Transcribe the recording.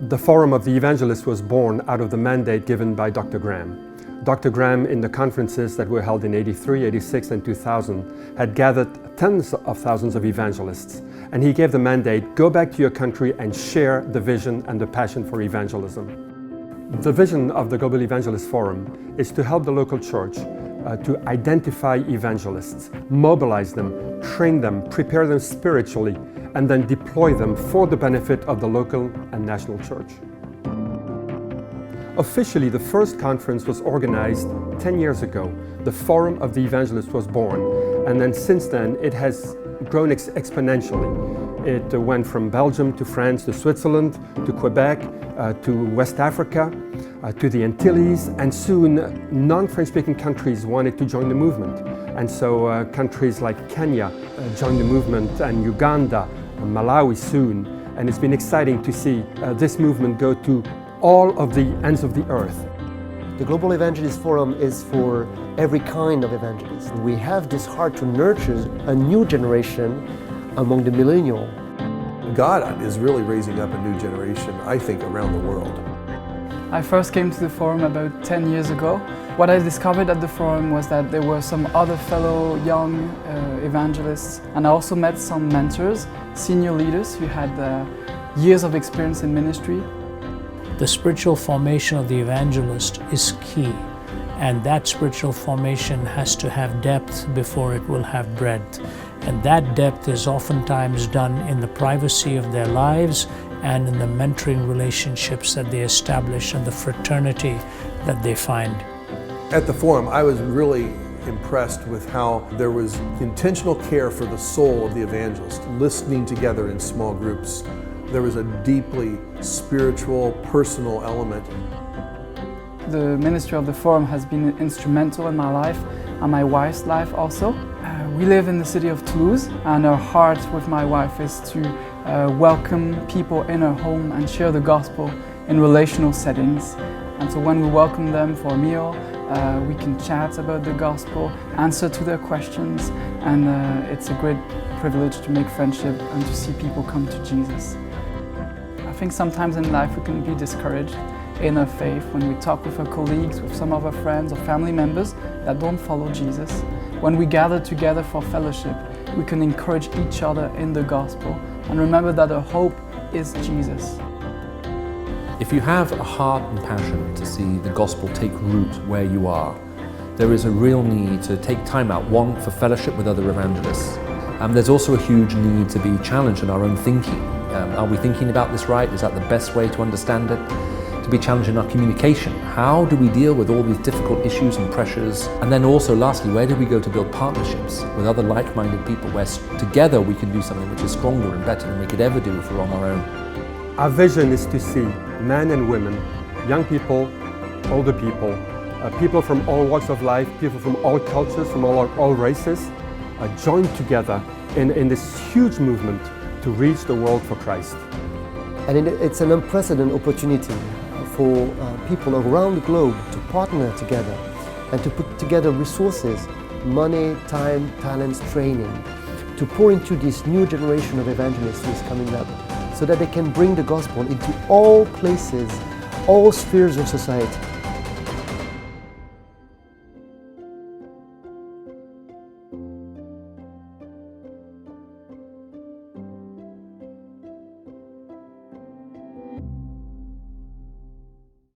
The Forum of the Evangelists was born out of the mandate given by Dr. Graham. Dr. Graham, in the conferences that were held in 83, 86, and 2000, had gathered tens of thousands of evangelists, and he gave the mandate, go back to your country and share the vision and the passion for evangelism. The vision of the Global Evangelists Forum is to help the local church to identify evangelists, mobilize them, train them, prepare them spiritually, and then deploy them for the benefit of the local and national church. Officially, the first conference was organized 10 years ago. The Forum of the Evangelists was born, and then since then it has grown exponentially. It went from Belgium to France to Switzerland to Quebec to West Africa to the Antilles, and soon non-French speaking countries wanted to join the movement. And so countries like Kenya joined the movement, and Uganda, and Malawi soon. And it's been exciting to see this movement go to all of the ends of the earth. The Global Evangelists Forum is for every kind of evangelist. We have this heart to nurture a new generation among the millennial. God is really raising up a new generation, I think, around the world. I first came to the forum about 10 years ago. What I discovered at the forum was that there were some other fellow young evangelists, and I also met some mentors, senior leaders who had years of experience in ministry. The spiritual formation of the evangelist is key, and that spiritual formation has to have depth before it will have breadth. And that depth is oftentimes done in the privacy of their lives and in the mentoring relationships that they establish and the fraternity that they find. At the forum, I was really impressed with how there was intentional care for the soul of the evangelist, listening together in small groups. There was a deeply spiritual, personal element. The ministry of the forum has been instrumental in my life and my wife's life also. We live in the city of Toulouse, and our heart with my wife is to welcome people in our home and share the gospel in relational settings. And so when we welcome them for a meal, we can chat about the gospel, answer to their questions, and it's a great privilege to make friendship and to see people come to Jesus. I think sometimes in life we can be discouraged in our faith when we talk with our colleagues, with some of our friends or family members that don't follow Jesus. When we gather together for fellowship, we can encourage each other in the gospel and remember that our hope is Jesus. If you have a heart and passion to see the gospel take root where you are, there is a real need to take time out, one, for fellowship with other evangelists. There's also a huge need to be challenged in our own thinking. Are we thinking about this right? Is that the best way to understand it? To be challenged in our communication. How do we deal with all these difficult issues and pressures? And then also, lastly, where do we go to build partnerships with other like-minded people where together we can do something which is stronger and better than we could ever do if we're on our own? Our vision is to see men and women, young people, older people, people from all walks of life, people from all cultures, from all races, join together in this huge movement to reach the world for Christ. And it's an unprecedented opportunity for people around the globe to partner together and to put together resources, money, time, talents, training, to pour into this new generation of evangelists who is coming up, so that they can bring the gospel into all places, all spheres of society.